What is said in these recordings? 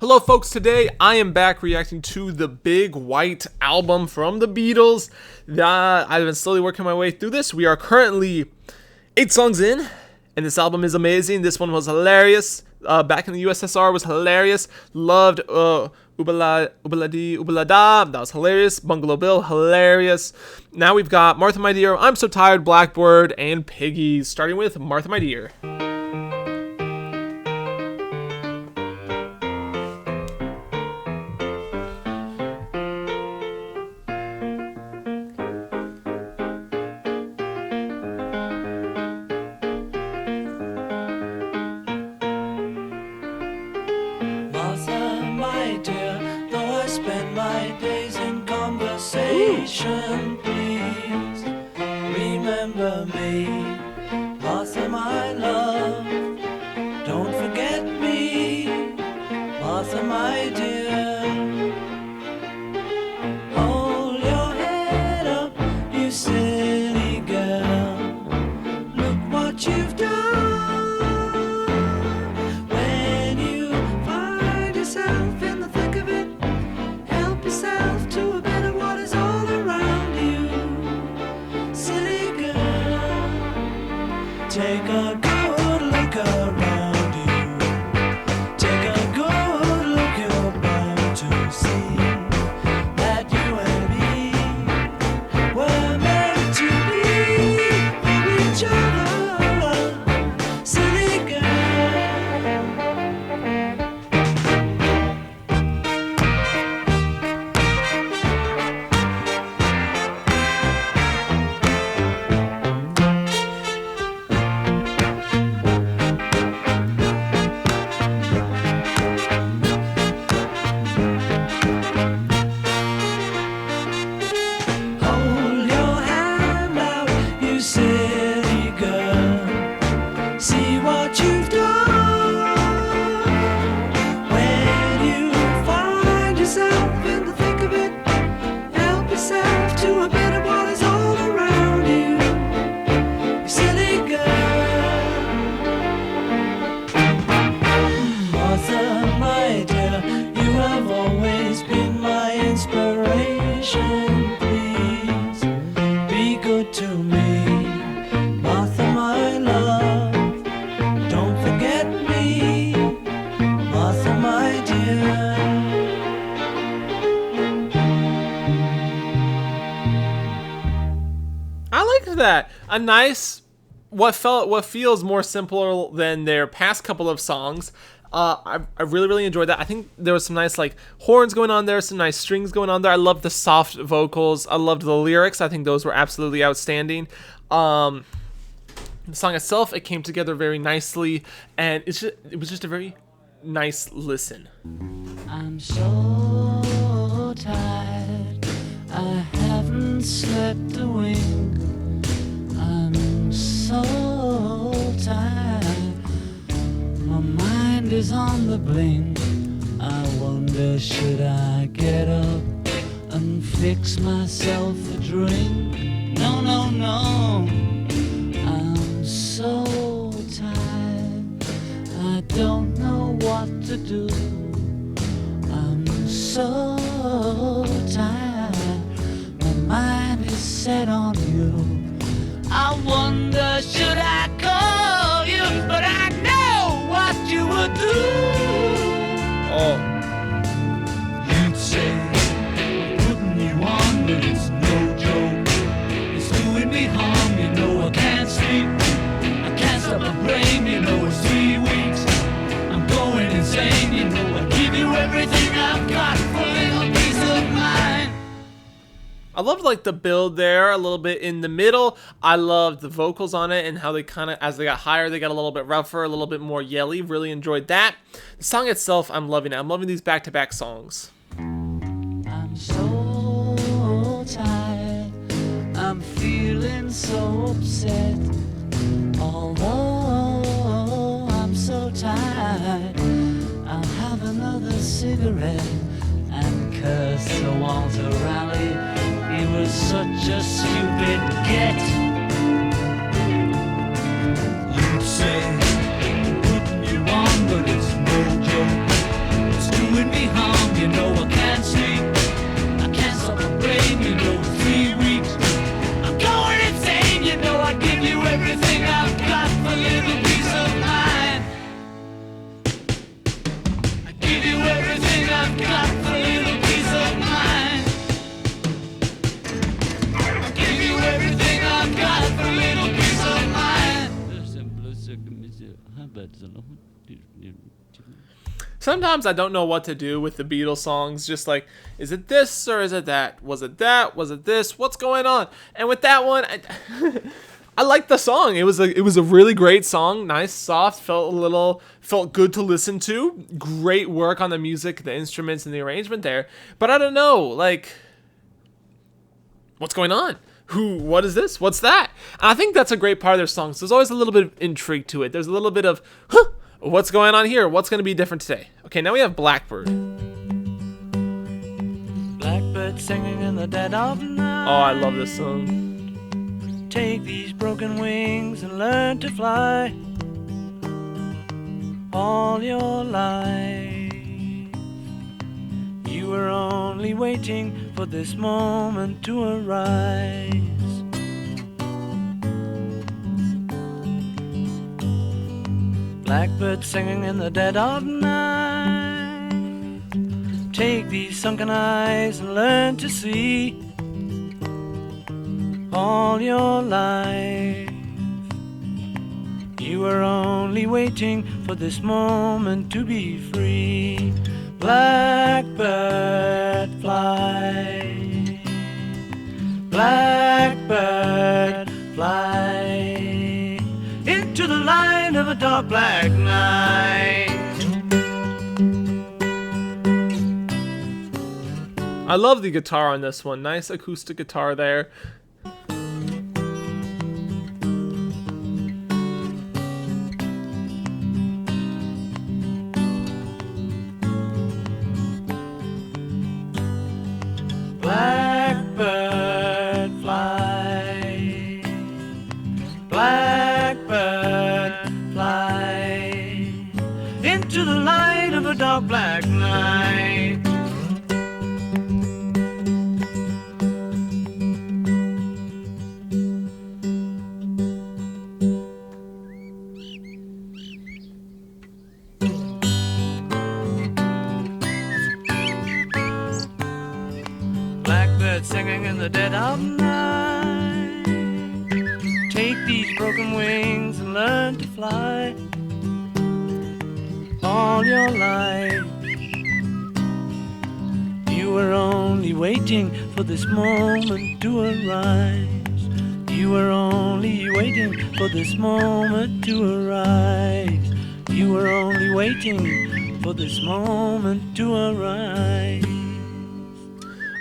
Hello folks, today I am back reacting to the Big White album from the Beatles. I've been slowly working my way through this. We are currently 8 songs in, and this album is amazing. This one was hilarious. Back in the USSR was hilarious. Loved Ubala Da, that was hilarious. Bungalow Bill, hilarious. Now we've got Martha My Dear, I'm So Tired, Blackbird, and Piggy. Starting with Martha My Dear. Though I spend my days in conversation, please remember me. Martha, my love, don't forget me. Martha, my dear, hold your head up, you silly girl. Look what you've done. Take a good look around you. Take a good look, you're bound to see that you and me were meant to be for each other, silly you've done. When you find yourself in the thick of it, help yourself to a bit of what is all around you, you silly girl. Martha, my dear, you have always been my inspiration. Please be good to me. Martha, my love, don't forget me, Martha, my dear. I liked that. A nice, what feels more simple than their past couple of songs. I really enjoyed that. I think there was some nice horns going on there, some nice strings going on there. I loved the soft vocals. I loved the lyrics. I think those were absolutely outstanding. The song itself, it came together very nicely, and it was just a very nice listen. I'm so tired, I haven't slept a wink. I'm so tired, my mind is on the blink. I wonder, should I get up and fix myself a drink? No, no, no, I'm so tired, I don't know what to do. I'm so tired, my mind is set on you. I wonder, should I call you? But I know what you would do. Oh. You'd say, putting you on, but it's no joke. It's doing me harm, you know I can't sleep. I can't stop my brain, you know it's 3 weeks. I'm going insane, you know I give you everything I've got for a little peace of mind. I loved the build there a little bit in the middle. I loved the vocals on it and how they kind of, as they got higher, they got a little bit rougher, a little bit more yelly. Really enjoyed that. The song itself, I'm loving it. I'm loving these back-to-back songs. I'm so tired, I'm feeling so upset. Although I'm so tired, I'll have another cigarette and curse Sir Walter Raleigh. He was such a stupid get. You'd say, putting you on, but it's no joke. It's doing I've got for a little peace of mind. I'll give you everything I've got for a little peace of mind. Sometimes I don't know what to do with the Beatles songs. Just like, is it this or is it that? Was it that? Was it this? What's going on? And with that one, I liked the song. It was a really great song. Nice, soft, felt good to listen to. Great work on the music, the instruments, and the arrangement there. But I don't know, like, what's going on? What is this? What's that? And I think that's a great part of their songs. There's always a little bit of intrigue to it. There's a little bit of, what's going on here? What's going to be different today? Okay, now we have Blackbird. Blackbird singing in the dead of night. Oh, I love this song. Take these broken wings and learn to fly. All your life you were only waiting for this moment to arise. Blackbird singing in the dead of night. Take these sunken eyes and learn to see. All your life you were only waiting for this moment to be free. Blackbird fly, blackbird fly into the light of a dark black night. I love the guitar on this one. Nice acoustic guitar there. Blackbird fly, blackbird fly into the light of a dark black night. Singing in the dead of night. Take these broken wings and learn to fly. All your life you were only waiting for this moment to arise. You were only waiting for this moment to arise. You were only waiting for this moment to arise.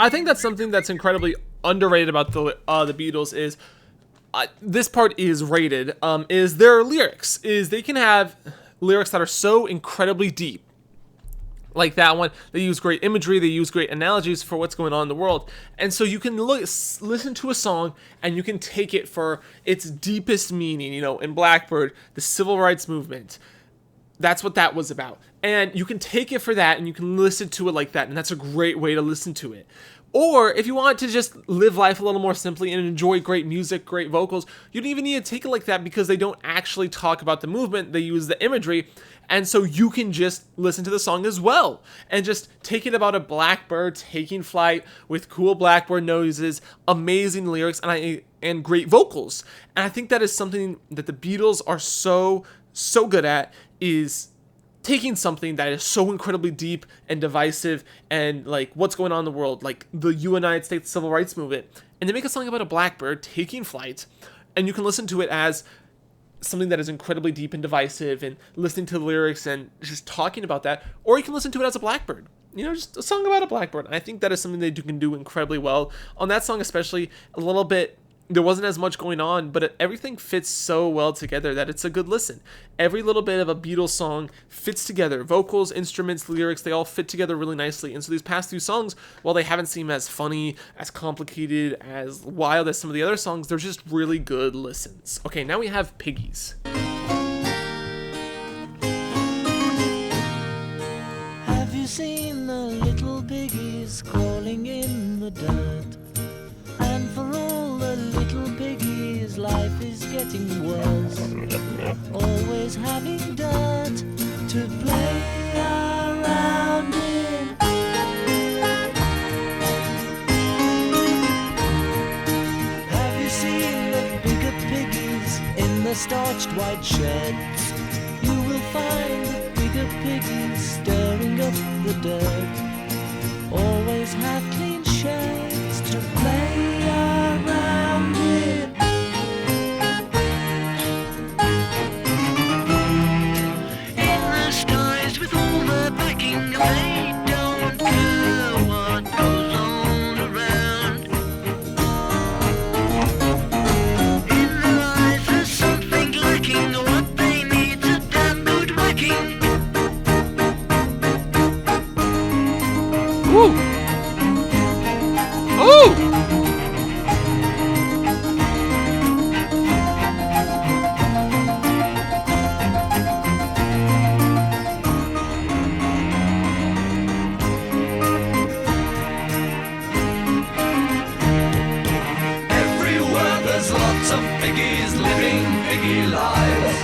I think that's something that's incredibly underrated about the Beatles is this part is rated is their lyrics. Is they can have lyrics that are so incredibly deep, like that one. They use great imagery, they use great analogies for what's going on in the world, and so you can listen to a song and you can take it for its deepest meaning. You know, in Blackbird, the civil rights movement. That's what that was about. And you can take it for that and you can listen to it like that. And that's a great way to listen to it. Or if you want to just live life a little more simply and enjoy great music, great vocals, you don't even need to take it like that because they don't actually talk about the movement. They use the imagery. And so you can just listen to the song as well and just take it about a blackbird taking flight with cool blackbird noises, amazing lyrics, and great vocals. And I think that is something that the Beatles are so good at, is taking something that is so incredibly deep and divisive and like what's going on in the world, like the United States civil rights movement, and they make a song about a blackbird taking flight, and you can listen to it as something that is incredibly deep and divisive and listening to the lyrics and just talking about that, or you can listen to it as a blackbird. You know, just a song about a blackbird. And I think that is something they can do incredibly well. On that song especially, a little bit, there wasn't as much going on, but everything fits so well together that it's a good listen. Every little bit of a Beatles song fits together. Vocals, instruments, lyrics, they all fit together really nicely. And so these past few songs, while they haven't seemed as funny, as complicated, as wild as some of the other songs, they're just really good listens. Okay, now we have Piggies. Have you seen the little piggies crawling in the dirt? And for all the little piggies, life is getting worse. Always having dirt to play around in. starched white sheds. You will find the bigger piggies stirring up the dirt. Always have clean sheds to play around with. In the skies with all the packing, they don't care what goes on around. In their eyes there's something lacking, what they need's a damn good whacking. Woo! Ooh! Everywhere there's lots of piggies living piggy lives.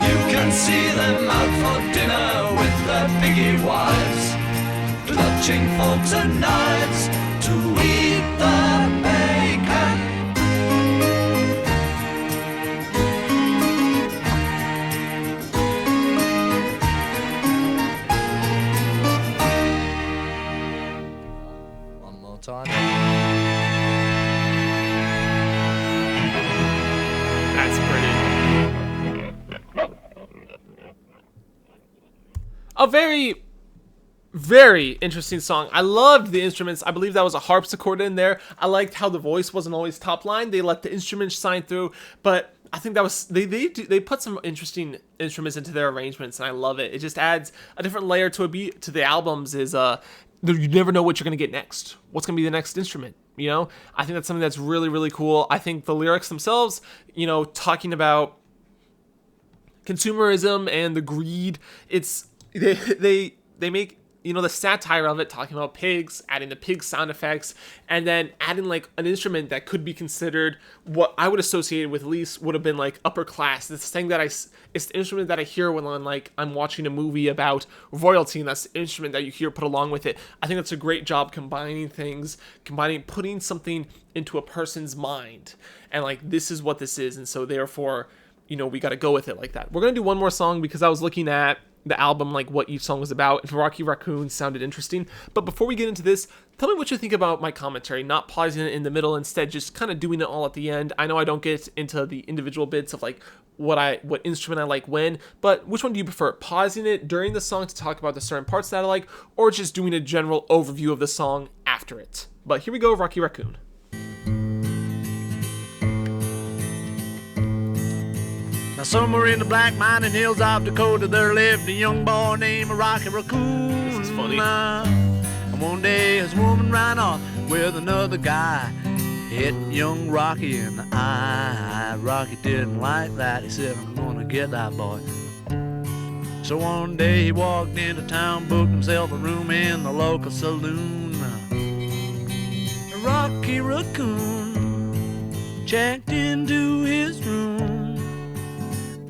You can see them out for dinner with their piggy wives, clutching forks and knives to eat the bacon. One more time. That's pretty. A very, very interesting song. I loved the instruments. I believe that was a harpsichord in there. I liked how the voice wasn't always top line. They let the instruments shine through, but I think that was they put some interesting instruments into their arrangements, and I love it. It just adds a different layer to a beat to the albums. You never know what you're gonna get next. What's gonna be the next instrument? You know, I think that's something that's really, really cool. I think the lyrics themselves, you know, talking about consumerism and the greed, they make, you know, the satire of it, talking about pigs, adding the pig sound effects, and then adding like an instrument that could be considered what I would associate with, at least would have been like upper class. It's the thing that it's the instrument that I hear when I'm watching a movie about royalty, and that's the instrument that you hear put along with it. I think that's a great job combining putting something into a person's mind, and like, this is what this is, and so therefore, you know, we got to go with it like that. We're gonna do one more song because I was looking at the album, like what each song was about, and Rocky Raccoon sounded interesting. But before we get into this, tell me what you think about my commentary, not pausing it in the middle, instead just kind of doing it all at the end. I know I don't get into the individual bits of like what instrument I like when, but which one do you prefer? Pausing it during the song to talk about the certain parts that I like, or just doing a general overview of the song after it? But here we go, Rocky Raccoon. Now somewhere in the black mining hills of Dakota, there lived a young boy named Rocky Raccoon. This is funny. And one day his woman ran off with another guy, hit young Rocky in the eye. Rocky didn't like that. He said, I'm gonna get that boy. So one day he walked into town, booked himself a room in the local saloon. Rocky Raccoon checked into his room,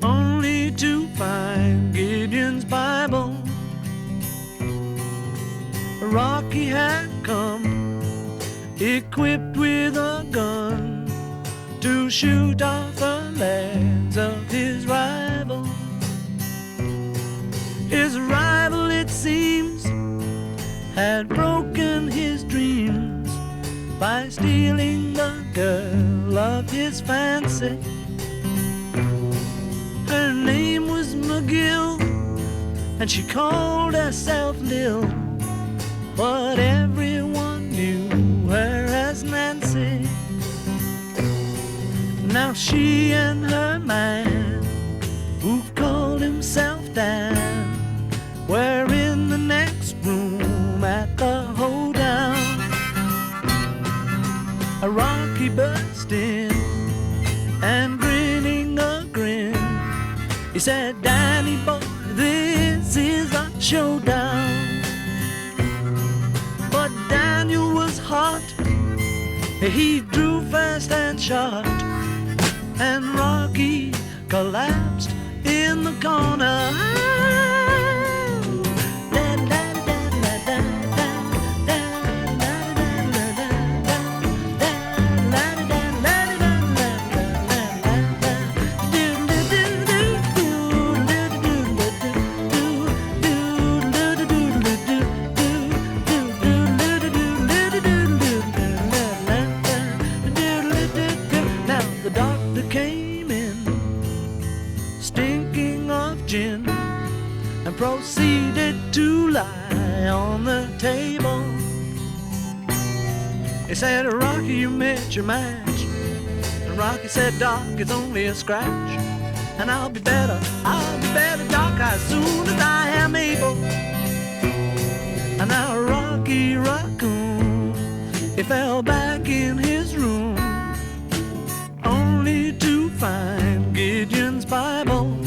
only to find Gideon's Bible. Rocky had come equipped with a gun to shoot off the legs of his rival. His rival, it seems, had broken his dreams by stealing the girl of his fancy. Her name was McGill, and she called herself Lil, but everyone knew her as Nancy. Now she and her man, who called himself Dan, were in the next room at the hoedown. A Rocky burst in, and grinning a grin, he said, Danny boy, this is a showdown. But Daniel was hot, he drew fast and shot, and Rocky collapsed in the corner. on the table. He said, Rocky, you met your match. And Rocky said, Doc, it's only a scratch. And I'll be better, Doc, as soon as I am able. And now Rocky Raccoon, he fell back in his room, only to find Gideon's Bible.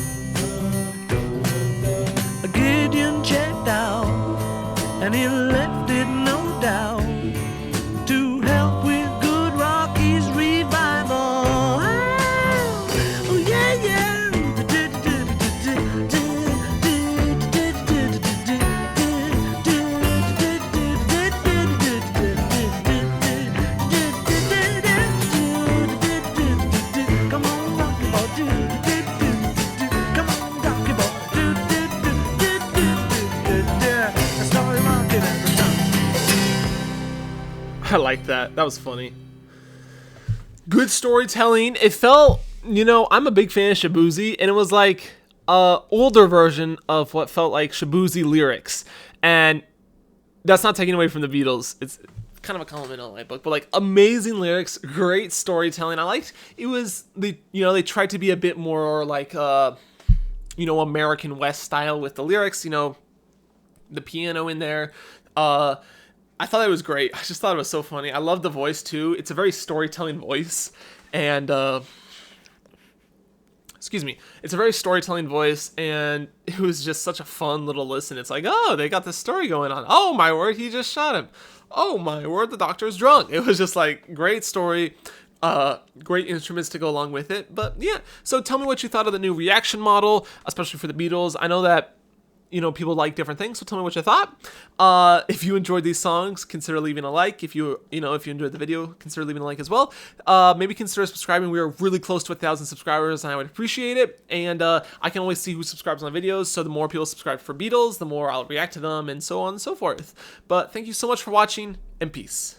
Gideon checked out, and he left it, no doubt, to help with good Rocky's revival. Oh, yeah, yeah. Come on, Rocky Boy. Come on, Rocky Boy. I started rocking at the time. I like that. That was funny. Good storytelling. It felt, I'm a big fan of Shabuzi, and it was like a older version of what felt like Shabuzi lyrics. And that's not taking away from the Beatles. It's kind of a compliment on my book, but like amazing lyrics, great storytelling. I liked it was they tried to be a bit more like American West style with the lyrics, the piano in there. I thought it was great. I just thought it was so funny. I love the voice too. It's a very storytelling voice, and it's a very storytelling voice, and it was just such a fun little listen. It's like, oh, they got this story going on. Oh my word, he just shot him. Oh my word, the doctor's drunk. It was just like great story. Great instruments to go along with it. But yeah, so tell me what you thought of the new reaction model, especially for the Beatles. I know that people like different things, so tell me what you thought. If you enjoyed these songs, consider leaving a like. If you enjoyed the video, consider leaving a like as well. Maybe consider subscribing. We are really close to 1,000 subscribers, and I would appreciate it. And I can always see who subscribes on videos, so the more people subscribe for Beatles, the more I'll react to them, and so on and so forth. But thank you so much for watching, and peace.